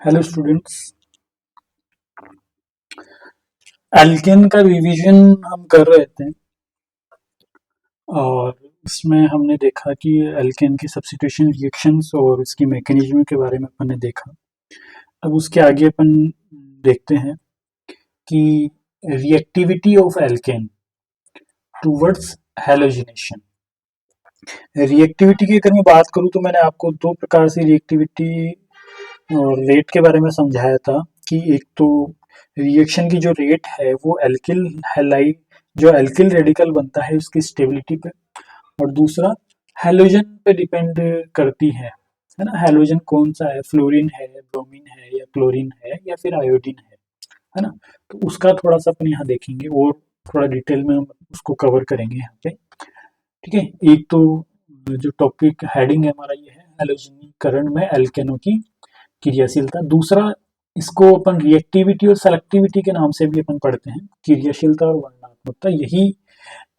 Hello students. Alkene का revision हम कर रहे थे और इसमें हमने देखा कि एल्केन की सब्स्टिट्यूशन रिएक्शंस और उसकी मैकेनिज्म के बारे में अपन ने देखा। अब उसके आगे अपन देखते हैं कि reactivity of alkene towards halogenation. Reactivity की अगर मैं बात करूं तो मैंने आपको दो प्रकार से रिएक्टिविटी और रेट के बारे में समझाया था कि एक तो रिएक्शन की जो रेट है वो एल्किल हैलाइड जो एल्किल रेडिकल बनता है उसकी स्टेबिलिटी पे, और दूसरा हैलोजन पे डिपेंड करती है ना। हैलोजन कौन सा है, फ्लोरीन है, ब्रोमीन है या क्लोरीन है या फिर आयोडीन है ना। तो उसका थोड़ा सा अपन यहाँ देखेंगे और थोड़ा डिटेल में हम उसको कवर करेंगे यहाँ पे। ठीक है, एक तो जो टॉपिक हेडिंग है हमारा ये है हैलोजनीकरण में एल्केनों की क्रियाशीलता। दूसरा इसको अपन रिएक्टिविटी और सेलेक्टिविटी के नाम से भी अपन पढ़ते हैं, क्रियाशीलता और वर्णनात्मकता। यही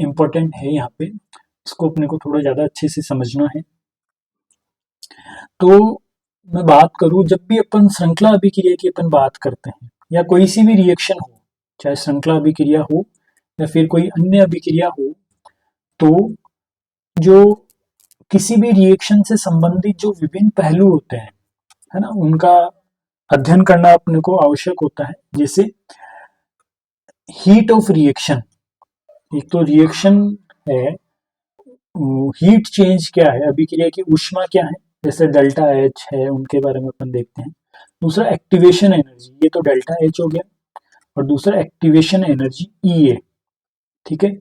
इंपॉर्टेंट है यहाँ पे, इसको अपने को थोड़ा ज्यादा अच्छे से समझना है। तो मैं बात करूं, जब भी अपन श्रृंखला अभिक्रिया की अपन बात करते हैं या कोई सी भी रिएक्शन हो, चाहे श्रृंखला अभिक्रिया हो या फिर कोई अन्य अभिक्रिया हो, तो जो किसी भी रिएक्शन से संबंधित जो विभिन्न पहलू होते हैं है ना, उनका अध्ययन करना अपने को आवश्यक होता है। जैसे हीट ऑफ रिएक्शन, एक तो रिएक्शन है, हीट चेंज क्या है, अभिक्रिया की ऊष्मा क्या है, जैसे डेल्टा एच है, उनके बारे में अपन देखते हैं। दूसरा एक्टिवेशन एनर्जी, ये तो डेल्टा एच हो गया, और दूसरा एक्टिवेशन एनर्जी ई ए। ठीक है,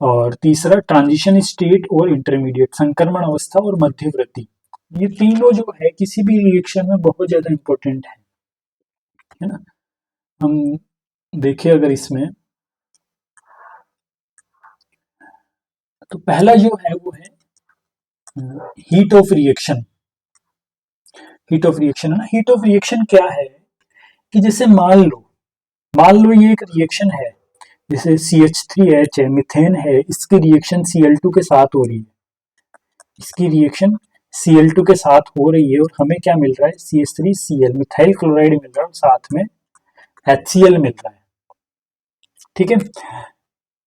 और तीसरा ट्रांजिशन स्टेट और इंटरमीडिएट, संक्रमण अवस्था और मध्यवर्ती। ये तीनों जो है किसी भी रिएक्शन में बहुत ज्यादा इंपॉर्टेंट है ना। हम देखें अगर इसमें, तो पहला जो है वो है heat of reaction. Heat of reaction है ना, हीट ऑफ रिएक्शन क्या है कि जैसे मान लो ये एक रिएक्शन है, जैसे CH3H है, मिथेन है, इसकी रिएक्शन Cl2 के साथ हो रही है, इसकी रिएक्शन Cl2 के साथ हो रही है और हमें क्या मिल रहा है, CH3Cl, मिथाइल क्लोराइड मिल रहा है और साथ में HCl मिल रहा है। ठीक है,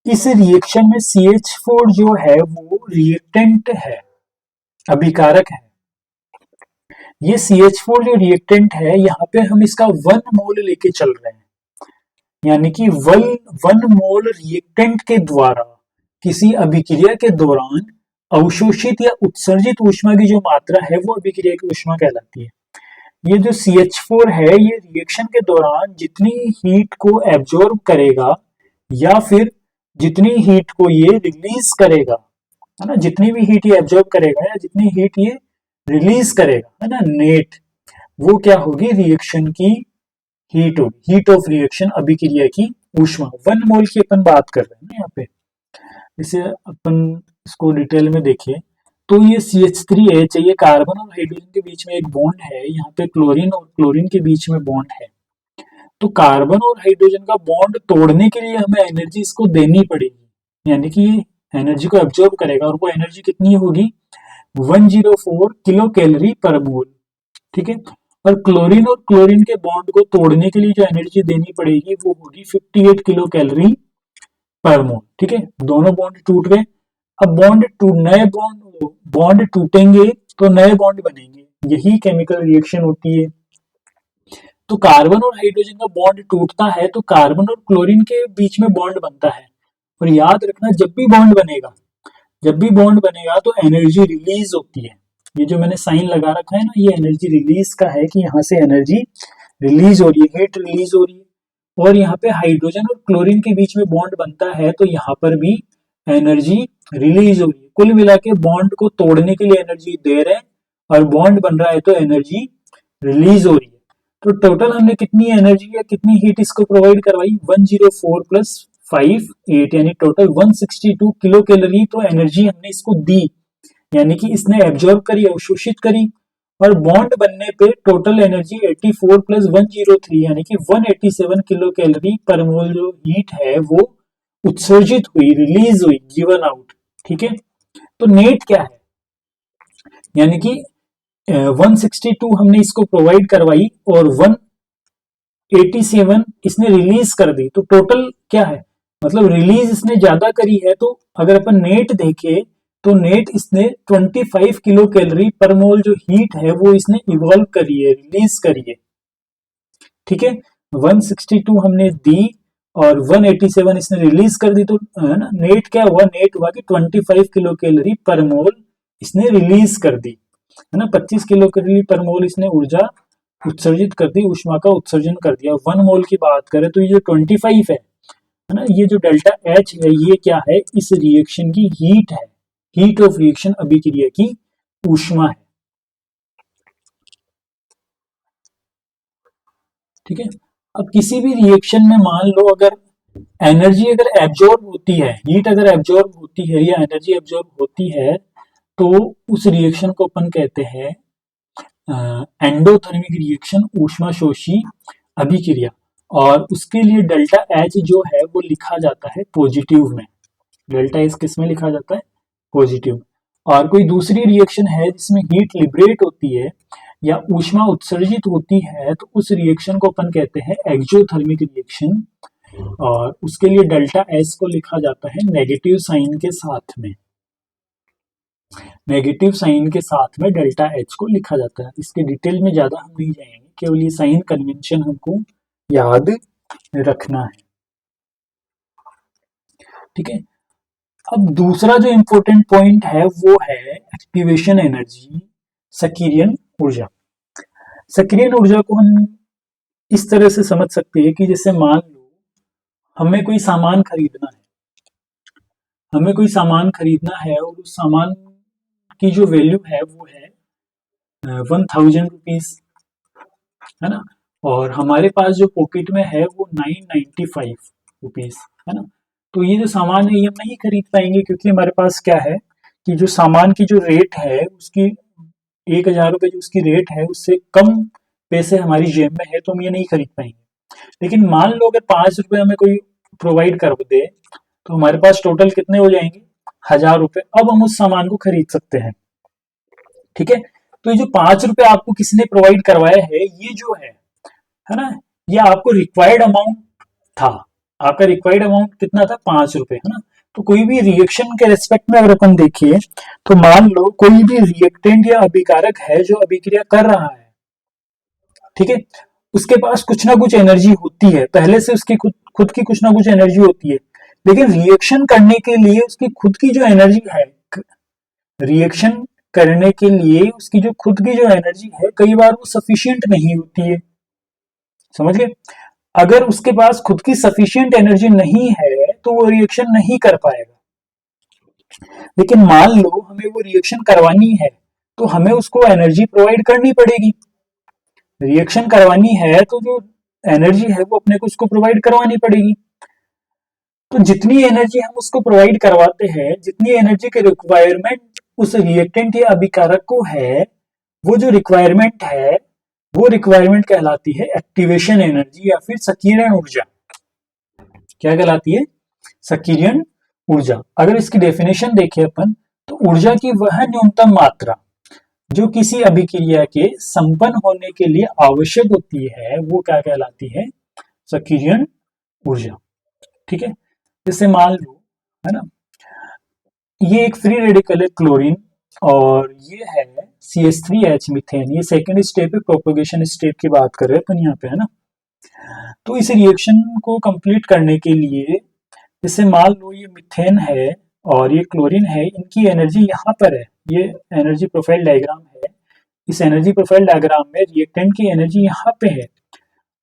इस रिएक्शन में CH4 जो है वो रिएक्टेंट है, अभिकारक है। ये CH4 जो रिएक्टेंट है, यहाँ पे हम इसका 1 मोल लेके चल रहे हैं, यानी कि 1 मोल रिएक्टेंट के द्वारा किसी अभिक्रिया के दौरान अवशोषित या उत्सर्जित ऊष्मा की जो मात्रा है वो अभिक्रिया की ऊष्मा कहलाती है। ये जो CH4 है, ये रिएक्शन के दौरान जितनी हीट को एब्जॉर्ब करेगा या फिर जितनी हीट को ये रिलीज करेगा, है ना, जितनी भी हीट ये एब्जॉर्ब करेगा या जितनी हीट ये रिलीज करेगा, है ना, नेट, वो क्या होगी, रिएक्शन की हीट होगी, हीट ऑफ रिएक्शन, अभिक्रिया की ऊष्मा। 1 मोल की अपन बात कर रहे हैं ना यहाँ पे। इसे अपन इसको डिटेल में देखें तो ये CH3H है, ये कार्बन और हाइड्रोजन के बीच में एक बॉन्ड है, यहाँ पे क्लोरीन और क्लोरीन के बीच में बॉन्ड है। तो कार्बन और हाइड्रोजन का बॉन्ड तोड़ने के लिए हमें एनर्जी इसको देनी पड़ेगी, यानी कि ये एनर्जी को एब्जॉर्ब करेगा, और वो एनर्जी कितनी होगी, 104 किलो कैलोरी पर मोल। ठीक है, और क्लोरीन और क्लोरीन के बॉन्ड को तोड़ने के लिए जो एनर्जी देनी पड़ेगी वो होगी 58 किलो कैलोरी पर मोल। ठीक है, दोनों बॉन्ड टूट गए। अब नए बॉन्ड टूटेंगे तो नए बॉन्ड बनेंगे, यही केमिकल रिएक्शन होती है। तो कार्बन और हाइड्रोजन का बॉन्ड टूटता है तो कार्बन और क्लोरीन के बीच में बॉन्ड बनता है। और याद रखना, जब भी बॉन्ड बनेगा तो एनर्जी रिलीज होती है। ये जो मैंने साइन लगा रखा है ना, ये एनर्जी रिलीज का है कि यहाँ से एनर्जी रिलीज हो रही है, हीट रिलीज हो रही है। और यहाँ पे हाइड्रोजन और क्लोरीन के बीच में बॉन्ड बनता है तो यहाँ पर भी एनर्जी रिलीज हो रही है। कुल मिला के बॉन्ड को तोड़ने के लिए एनर्जी दे रहे हैं और बॉन्ड बन रहा है तो एनर्जी रिलीज हो रही है। तो टोटल हमने कितनी एनर्जी या कितनी हीट इसको प्रोवाइड करवाई, 104 प्लस 5 8, यानी टोटल 162 किलो कैलोरी तो एनर्जी हमने इसको दी, यानी कि इसने एब्जॉर्ब करी, अवशोषित करी। और बॉन्ड बनने पे टोटल एनर्जी 84 प्लस 103, यानी कि 187 किलो कैलोरी पर मोल जो हीट है वो उत्सर्जित हुई, रिलीज हुई, गिवन आउट। ठीक है, तो नेट क्या है, यानी कि 162 हमने इसको प्रोवाइड करवाई और 187 इसने रिलीज कर दी, तो टोटल क्या है, मतलब रिलीज इसने ज्यादा करी है। तो अगर अपन नेट देखें तो नेट इसने 25 किलो कैलोरी पर मोल जो हीट है वो इसने इवॉल्व करी है, रिलीज करी है। ठीक है, 162 हमने दी और 187 इसने रिलीज कर दी, तो है ना, नेट क्या हुआ, नेट हुआ कि 25 किलो कैलोरी पर मोल इसने रिलीज कर दी, है ना। 25 किलो कैलोरी पर मोल इसने ऊर्जा उत्सर्जित कर दी, ऊष्मा का उत्सर्जन कर दिया। 1 मोल की बात करें तो ये जो 25 है ना, ये जो डेल्टा एच है ये क्या है, इस रिएक्शन की हीट है, हीट ऑफ रिएक्शन अभिक्रिया की ऊष्मा है। ठीक है, अब किसी भी रिएक्शन में मान लो अगर एनर्जी अगर एब्जॉर्ब होती है, हीट अगर एब्जॉर्ब होती है या एनर्जी एब्जॉर्ब होती है, तो उस रिएक्शन को अपन कहते हैं एंडोथर्मिक रिएक्शन, ऊष्माशोषी अभिक्रिया। और उसके लिए डेल्टा एच जो है वो लिखा जाता है पॉजिटिव में। डेल्टा एच किस में लिखा जाता है, पॉजिटिव। और कोई दूसरी रिएक्शन है जिसमें हीट लिबरेट होती है या ऊष्मा उत्सर्जित होती है, तो उस रिएक्शन को अपन कहते हैं एक्सोथर्मिक रिएक्शन, और उसके लिए डेल्टा एस को लिखा जाता है नेगेटिव साइन के साथ में, नेगेटिव साइन के साथ में डेल्टा एच को लिखा जाता है। इसके डिटेल में ज्यादा हम नहीं जाएंगे, केवल ये साइन कन्वेंशन हमको याद रखना है। ठीक है, अब दूसरा जो इंपॉर्टेंट पॉइंट है वो है एक्टिवेशन एनर्जी, सक्रियण ऊर्जा। सक्रियण ऊर्जा को हम इस तरह से समझ सकते हैं कि जैसे मान लो हमें कोई सामान खरीदना है, हमें कोई सामान खरीदना है और उस सामान की जो वैल्यू है वो है 1000 रुपीज, है ना, और हमारे पास जो पॉकेट में है वो 995 रुपीज, है ना। तो ये जो सामान है ये हम नहीं खरीद पाएंगे, क्योंकि हमारे पास क्या है कि जो सामान की जो रेट है उसकी 1000 रुपये जो उसकी रेट है उससे कम पैसे हमारी जेब में है, तो हम ये नहीं खरीद पाएंगे। लेकिन मान लो अगर 5 रुपए हमें कोई प्रोवाइड कर दे तो हमारे पास टोटल कितने हो जाएंगे, 1000 रुपए। अब हम उस सामान को खरीद सकते हैं। ठीक है, तो ये जो 5 रुपए आपको किसी ने प्रोवाइड करवाया है, ये जो है ना, ये आपको रिक्वायर्ड अमाउंट था। आपका रिक्वायर्ड अमाउंट कितना था, 5 रुपए, है ना। तो कोई भी रिएक्शन के रेस्पेक्ट में अगर अपन देखिए तो मान लो कोई भी रिएक्टेंट या अभिकारक है जो अभिक्रिया कर रहा है, ठीक है, उसके पास कुछ ना कुछ एनर्जी होती है, पहले से उसकी खुद की कुछ ना कुछ एनर्जी होती है। लेकिन रिएक्शन करने के लिए उसकी खुद की जो एनर्जी है, रिएक्शन करने के लिए उसकी जो खुद की जो एनर्जी है कई बार वो सफिशिएंट नहीं होती है, समझ गए। अगर उसके पास खुद की सफिशिएंट एनर्जी नहीं है तो वो रिएक्शन नहीं कर पाएगा। लेकिन मान लो हमें वो रिएक्शन करवानी है तो हमें उसको एनर्जी प्रोवाइड करनी पड़ेगी। रिएक्शन करवानी है तो जो एनर्जी है वो अपने को उसको प्रोवाइड करवानी पड़ेगी। तो जितनी एनर्जी हम उसको प्रोवाइड करवाते हैं, जितनी एनर्जी के रिक्वायरमेंट उस रिएक्टेंट या अभिकारक को है, वो जो रिक्वायरमेंट है वो रिक्वायरमेंट कहलाती है एक्टिवेशन एनर्जी या फिर सक्रियण ऊर्जा। क्या कहलाती है, सक्रियण ऊर्जा। अगर इसकी डेफिनेशन देखें अपन तो ऊर्जा की वह न्यूनतम मात्रा जो किसी अभिक्रिया के संपन्न होने के लिए आवश्यक होती है वो क्या कहलाती है, सक्रियण ऊर्जा। ठीक है, जैसे मान लो, है ना, ये एक फ्री रेडिकल है क्लोरीन और ये है CH3H मीथेन। ये सेकेंड स्टेप है, प्रोपोगेशन स्टेप की बात कर रहे हैं अपन यहाँ पे, है ना। तो इस रिएक्शन को कंप्लीट करने के लिए जैसे मान लो ये मीथेन है और ये क्लोरीन है, इनकी एनर्जी यहाँ पर है, ये एनर्जी प्रोफाइल डायग्राम है। इस एनर्जी प्रोफाइल डायग्राम में रिएक्टेंट की एनर्जी यहाँ पे है,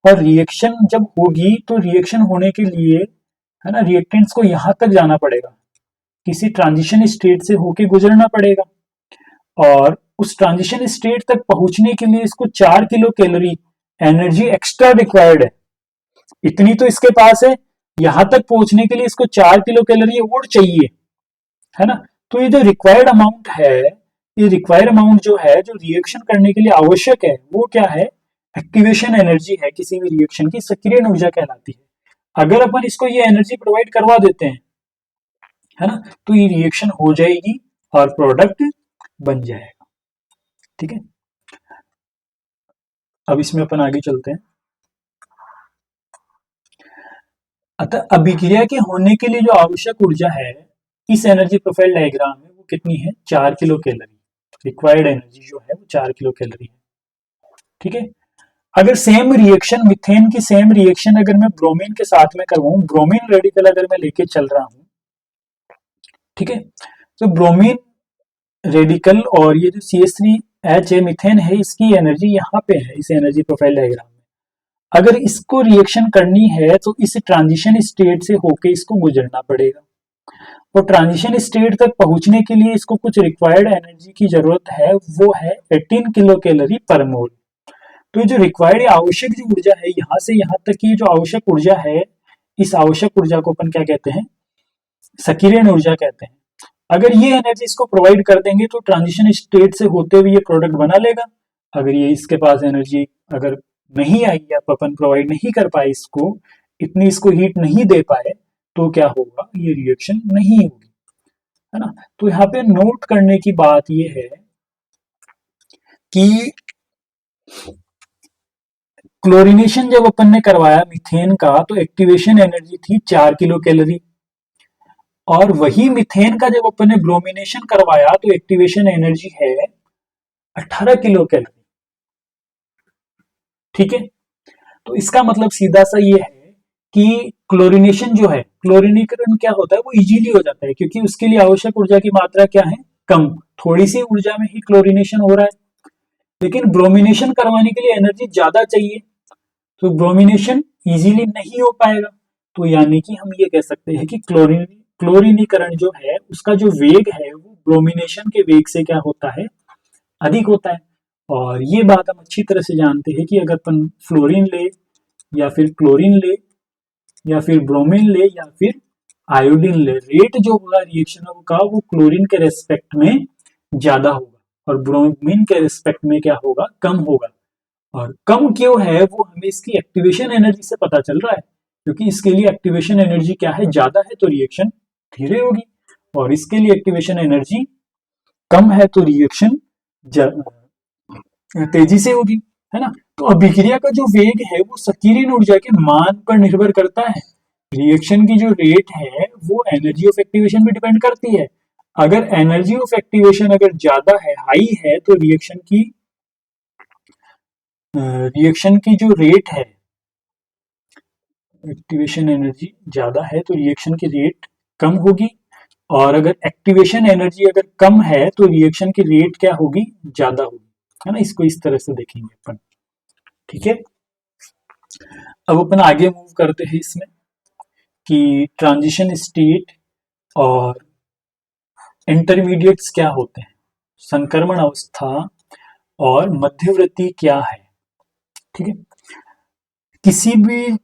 और रिएक्शन जब होगी तो रिएक्शन होने के लिए, है ना, रिएक्टेंट्स को यहाँ तक जाना पड़ेगा, किसी ट्रांजिशन स्टेट से होके गुजरना पड़ेगा, और उस ट्रांजिशन स्टेट तक पहुंचने के लिए इसको 4 kilo calorie energy extra required है। इतनी तो इसके पास है, यहां तक पहुंचने के लिए इसको 4 किलो कैलोरी और चाहिए, है ना। तो ये जो रिक्वायर्ड अमाउंट है, ये रिक्वायर्ड अमाउंट जो है, जो रिएक्शन करने के लिए आवश्यक है, वो क्या है, एक्टिवेशन एनर्जी है, किसी भी रिएक्शन की सक्रियण ऊर्जा कहलाती है। अगर अपन इसको ये एनर्जी प्रोवाइड करवा देते हैं, है ना, तो ये रिएक्शन हो जाएगी और प्रोडक्ट बन जाएगा। ठीक है। अब इसमें अपन आगे चलते हैं। अतः अभिक्रिया के होने के लिए जो आवश्यक ऊर्जा है इस एनर्जी प्रोफाइल डायग्राम में वो कितनी है, 4 किलो कैलोरी। रिक्वायर्ड एनर्जी जो है वो 4 किलो कैलोरी है। ठीक है। अगर सेम रिएक्शन, मिथेन की सेम रिएक्शन अगर मैं ब्रोमीन के साथ में करवाऊं, ब्रोमीन रेडिकल अगर मैं लेके चल रहा हूं, ठीक है, तो ब्रोमीन रेडिकल और ये जो CH3H है मिथेन है, इसकी एनर्जी यहाँ पे है इस एनर्जी प्रोफाइल डायग्राम में। अगर इसको रिएक्शन करनी है तो इस ट्रांजिशन स्टेट से होके इसको गुजरना पड़ेगा, और ट्रांजिशन स्टेट तक पहुंचने के लिए इसको कुछ रिक्वायर्ड एनर्जी की जरूरत है, वो है 18 किलो कैलोरी पर मोल। तो जो रिक्वायर्ड आवश्यक जो ऊर्जा है यहाँ से यहाँ तक की जो आवश्यक ऊर्जा है, इस आवश्यक ऊर्जा को अपन क्या कहते हैं, संकीर्ण ऊर्जा कहते हैं। अगर ये एनर्जी इसको प्रोवाइड कर देंगे तो ट्रांजिशन स्टेट से होते हुए ये प्रोडक्ट बना लेगा। अगर ये इसके पास एनर्जी अगर नहीं आई या अपन प्रोवाइड नहीं कर पाए, इसको इतनी इसको हीट नहीं दे पाए, तो क्या होगा, ये रिएक्शन नहीं होगी, है ना। तो यहाँ पे नोट करने की बात ये है कि क्लोरीनेशन जब अपन ने करवाया मीथेन का तो एक्टिवेशन एनर्जी थी 4 किलो कैलोरी, और वही मीथेन का जब अपन ने ब्रोमिनेशन करवाया तो एक्टिवेशन एनर्जी है 18 किलो कैलोरी। ठीक है। तो इसका मतलब सीधा सा ये है कि क्लोरीनेशन जो है, क्लोरीनीकरण क्या होता है, वो इजीली हो जाता है क्योंकि उसके लिए आवश्यक ऊर्जा की मात्रा क्या है, कम, थोड़ी सी ऊर्जा में ही क्लोरीनेशन हो रहा है। लेकिन ब्रोमिनेशन करवाने के लिए एनर्जी ज्यादा चाहिए, तो ब्रोमिनेशन इजीली नहीं हो पाएगा। तो यानी कि हम ये कह सकते हैं कि क्लोरीनीकरण जो है उसका जो वेग है वो ब्रोमिनेशन के वेग से क्या होता है, अधिक होता है। और ये बात हम अच्छी तरह से जानते हैं कि अगर अपन फ्लोरीन ले या फिर क्लोरीन ले या फिर ब्रोमीन ले या फिर आयोडीन ले, रेट जो होगा रिएक्शन का वो क्लोरीन के रेस्पेक्ट में ज्यादा होगा और ब्रोमीन के रेस्पेक्ट में क्या होगा, कम होगा। और कम क्यों है वो हमें इसकी एक्टिवेशन एनर्जी से पता चल रहा है, क्योंकि इसके लिए एक्टिवेशन एनर्जी क्या है, ज्यादा है तो रिएक्शन धीरे होगी, और इसके लिए एक्टिवेशन एनर्जी कम है तो रिएक्शन तेजी से होगी, है ना। तो अभिक्रिया का जो वेग है वो संकीर्ण ऊर्जा के मान पर निर्भर करता है। रिएक्शन की जो रेट है वो एनर्जी ऑफ एक्टिवेशन भी डिपेंड करती है। अगर एनर्जी ऑफ एक्टिवेशन अगर ज्यादा है, हाई है, तो रिएक्शन की जो रेट है, एक्टिवेशन एनर्जी ज्यादा है तो रिएक्शन की रेट कम होगी, और अगर एक्टिवेशन एनर्जी अगर कम है तो रिएक्शन की रेट क्या होगी, ज्यादा होगी, है ना। इसको इस तरह से देखेंगे अपन। ठीक है। अब अपन आगे मूव करते हैं इसमें कि ट्रांजिशन स्टेट और इंटरमीडिएट्स क्या होते हैं, संक्रमण अवस्था और मध्यवर्ती क्या है। ठीक है। किसी भी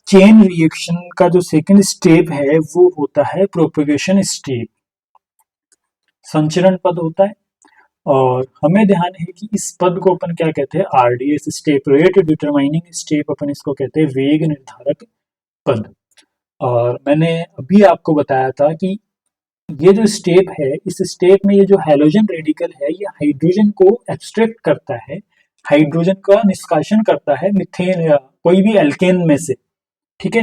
चेन रिएक्शन का जो सेकंड स्टेप है वो होता है प्रोपेगेशन स्टेप, संचरण पद होता है। और हमें ध्यान है कि इस पद को अपन क्या कहते हैं, RDS step, rate determining step अपन इसको कहते हैं, वेग निर्धारक पद। और मैंने अभी आपको बताया था कि ये जो स्टेप है, इस स्टेप में ये जो हैलोजन रेडिकल है ये हाइड्रोजन को एब्स्ट्रैक्ट करता है, हाइड्रोजन का निष्कासन करता है मिथेन या कोई भी एल्केन में से। ठीक है।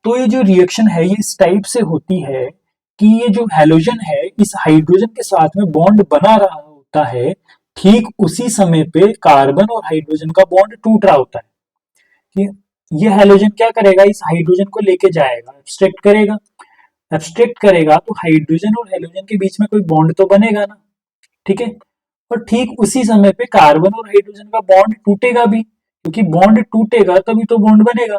तो ये जो रिएक्शन है ये इस टाइप से होती है कि ये जो हैलोजन है इस हाइड्रोजन के साथ में बॉन्ड बना रहा होता है, ठीक उसी समय पे कार्बन और हाइड्रोजन का बॉन्ड टूट रहा होता है। ये हैलोजन क्या करेगा, इस हाइड्रोजन को लेके जाएगा, एब्स्ट्रैक्ट करेगा, एब्स्ट्रैक्ट करेगा तो हाइड्रोजन और हेलोजन के बीच में कोई बॉन्ड तो बनेगा ना। ठीक है। और ठीक उसी समय पे कार्बन और हाइड्रोजन का बॉन्ड टूटेगा भी, क्योंकि बॉन्ड टूटेगा तभी तो बॉन्ड बनेगा।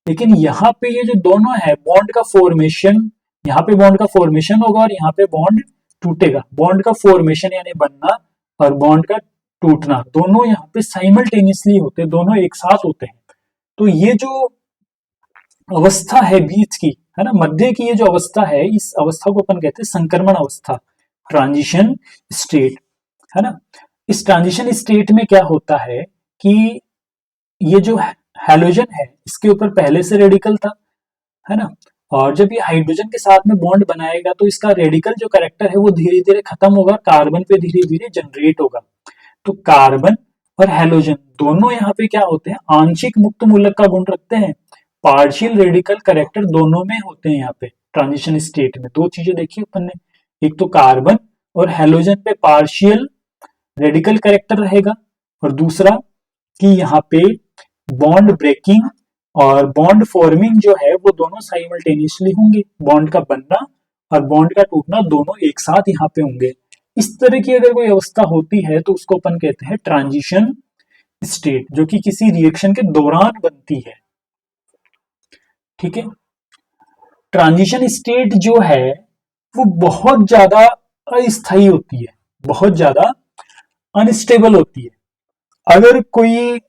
लेकिन यहाँ पे ये जो दोनों है बॉन्ड का फॉर्मेशन, यहाँ पे बॉन्ड का फॉर्मेशन होगा और यहाँ पे बॉन्ड टूटेगा। बॉन्ड का फॉर्मेशन यानी बनना और बॉन्ड का टूटना दोनों यहाँ पे साइमल्टेनियसली होते हैं, दोनों एक साथ होते हैं। तो ये जो अवस्था है बीच की, है ना, मध्य की ये जो अवस्था है, इस अवस्था को अपन कहते हैं संक्रमण अवस्था, ट्रांजिशन स्टेट, है ना। इस ट्रांजिशन स्टेट में क्या होता है कि ये जो हैलोजन है इसके ऊपर पहले से रेडिकल था, है ना, और जब ये हाइड्रोजन के साथ में बॉन्ड बनाएगा तो इसका रेडिकल जो कैरेक्टर है वो धीरे धीरे खत्म होगा, कार्बन पे धीरे धीरे जनरेट होगा। तो कार्बन और हैलोजन दोनों यहाँ पे क्या होते हैं, आंशिक मुक्त मूलक का गुण रखते हैं, पार्शियल रेडिकल कैरेक्टर दोनों में होते हैं। यहाँ पे ट्रांजिशन स्टेट में दो चीजें देखी अपन ने, एक तो कार्बन और हैलोजन पे पार्शियल रेडिकल कैरेक्टर रहेगा, और दूसरा कि यहाँ पे बॉन्ड ब्रेकिंग और बॉन्ड फॉर्मिंग जो है वो दोनों साइमल्टेनियसली होंगे, बॉन्ड का बनना और बॉन्ड का टूटना दोनों एक साथ यहाँ पे होंगे। इस तरह की अगर कोई अवस्था होती है तो उसको अपन कहते हैं ट्रांजिशन स्टेट, जो कि किसी रिएक्शन के दौरान बनती है। ठीक है, ट्रांजिशन स्टेट जो है वो बहुत ज्यादा अस्थायी होती है, बहुत ज्यादा अनस्टेबल होती है। अगर कोई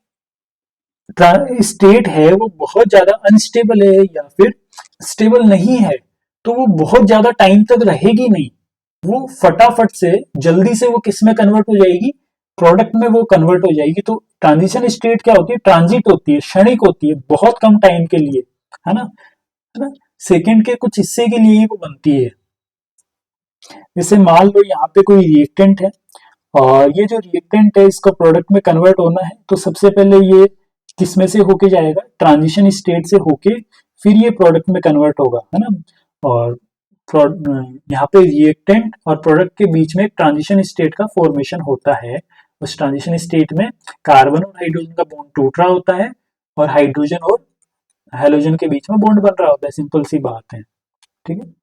स्टेट है वो बहुत ज्यादा अनस्टेबल है या फिर स्टेबल नहीं है, तो वो बहुत ज्यादा टाइम तक रहेगी नहीं, वो फटाफट से जल्दी से वो किस में कन्वर्ट हो जाएगी, प्रोडक्ट में वो कन्वर्ट हो जाएगी। तो ट्रांजिशन स्टेट क्या होती है, ट्रांजिट होती है, क्षणिक होती है, बहुत कम टाइम के लिए, है ना, सेकेंड के कुछ हिस्से के लिए ही वो बनती है। जैसे मान लो यहाँ पे कोई रिएक्टेंट है और ये जो रिएक्टेंट है इसको प्रोडक्ट में कन्वर्ट होना है, तो सबसे पहले ये किस में से होके जाएगा, ट्रांजिशन स्टेट से होके फिर ये प्रोडक्ट में कन्वर्ट होगा, है ना। और यहाँ पे रिएक्टेंट और प्रोडक्ट के बीच में एक ट्रांजिशन स्टेट का फॉर्मेशन होता है। उस ट्रांजिशन स्टेट में कार्बन और हाइड्रोजन का बॉन्ड टूट रहा होता है और हाइड्रोजन और हेलोजन के बीच में बॉन्ड बन रहा होता है, सिंपल सी बात है। ठीक है,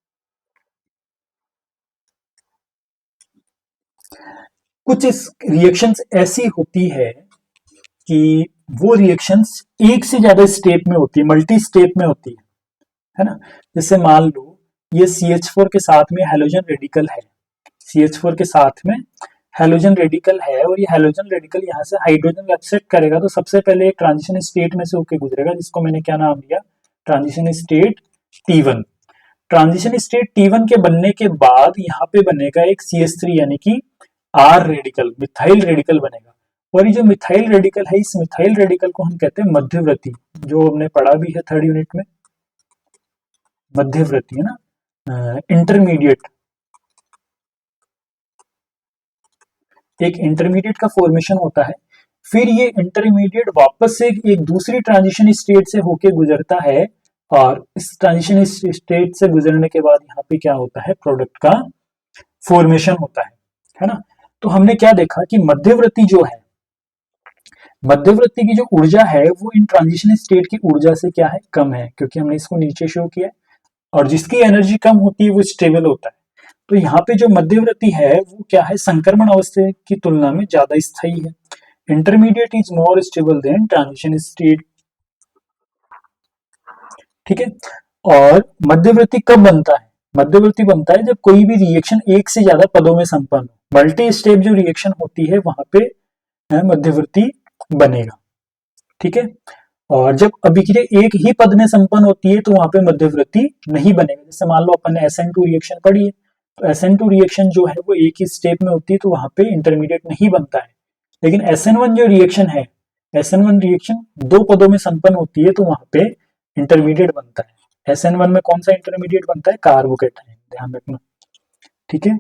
कुछ इस रिएक्शंस ऐसी होती है कि वो रिएक्शंस एक से ज्यादा स्टेप में होती है, मल्टी स्टेप में होती है ना। जैसे मान लो ये CH4 के साथ में हैलोजन रेडिकल है, CH4 के साथ में हैलोजन रेडिकल है और ये हैलोजन रेडिकल यहाँ से हाइड्रोजन एक्सेप्ट करेगा, तो सबसे पहले एक ट्रांजिशन स्टेट में से होकर गुजरेगा जिसको मैंने क्या नाम दिया, transition state T1। Transition state T1 के बनने के बाद यहाँ पे बनेगा एक CH3 यानी कि R रेडिकल, मिथाइल रेडिकल बनेगा। और ये जो मिथाइल रेडिकल है, इस मिथाइल रेडिकल को हम कहते हैं मध्यवर्ती, जो हमने पढ़ा भी है थर्ड यूनिट में, मध्यवर्ती, है ना, इंटरमीडिएट। एक इंटरमीडिएट का फॉर्मेशन होता है, फिर ये इंटरमीडिएट वापस से एक दूसरी ट्रांजिशन स्टेट से होके गुजरता है, और इस ट्रांजिशन स्टेट से गुजरने के बाद यहाँ पे क्या होता है, प्रोडक्ट का फॉर्मेशन होता है ना। तो हमने क्या देखा कि मध्यवर्ती जो है, मध्यवर्ती की जो ऊर्जा है वो इन ट्रांजिशन स्टेट की ऊर्जा से क्या है, कम है, क्योंकि हमने इसको नीचे शो किया है, और जिसकी एनर्जी कम होती है वो स्टेबल होता है। तो यहाँ पे जो मध्यवर्ती है वो क्या है, संक्रमण अवस्था की तुलना में ज्यादा स्थायी है। Intermediate is more stable then transition state. ठीक है, और मध्यवर्ती कब बनता है, मध्यवर्ती बनता है जब कोई भी रिएक्शन एक से ज्यादा पदों में संपन्न हो, मल्टी स्टेप जो रिएक्शन होती है वहां पे मध्यवर्ती बनेगा। ठीक है, और जब अभिक्रिया एक ही पद में संपन्न होती है तो वहां पे मध्यवर्ती नहीं बनेगा। जैसे मान लो अपन ने SN2 रिएक्शन पढ़ी है, तो SN2 रिएक्शन जो है वो एक ही स्टेप में होती है तो वहां पे इंटरमीडिएट नहीं बनता है। लेकिन SN1 जो रिएक्शन है, SN1 रिएक्शन दो पदों में संपन्न होती है तो वहां पे इंटरमीडिएट बनता है। SN1 में कौन सा इंटरमीडिएट बनता है, कार्बोकेटाइन, ध्यान रखना। ठीक है,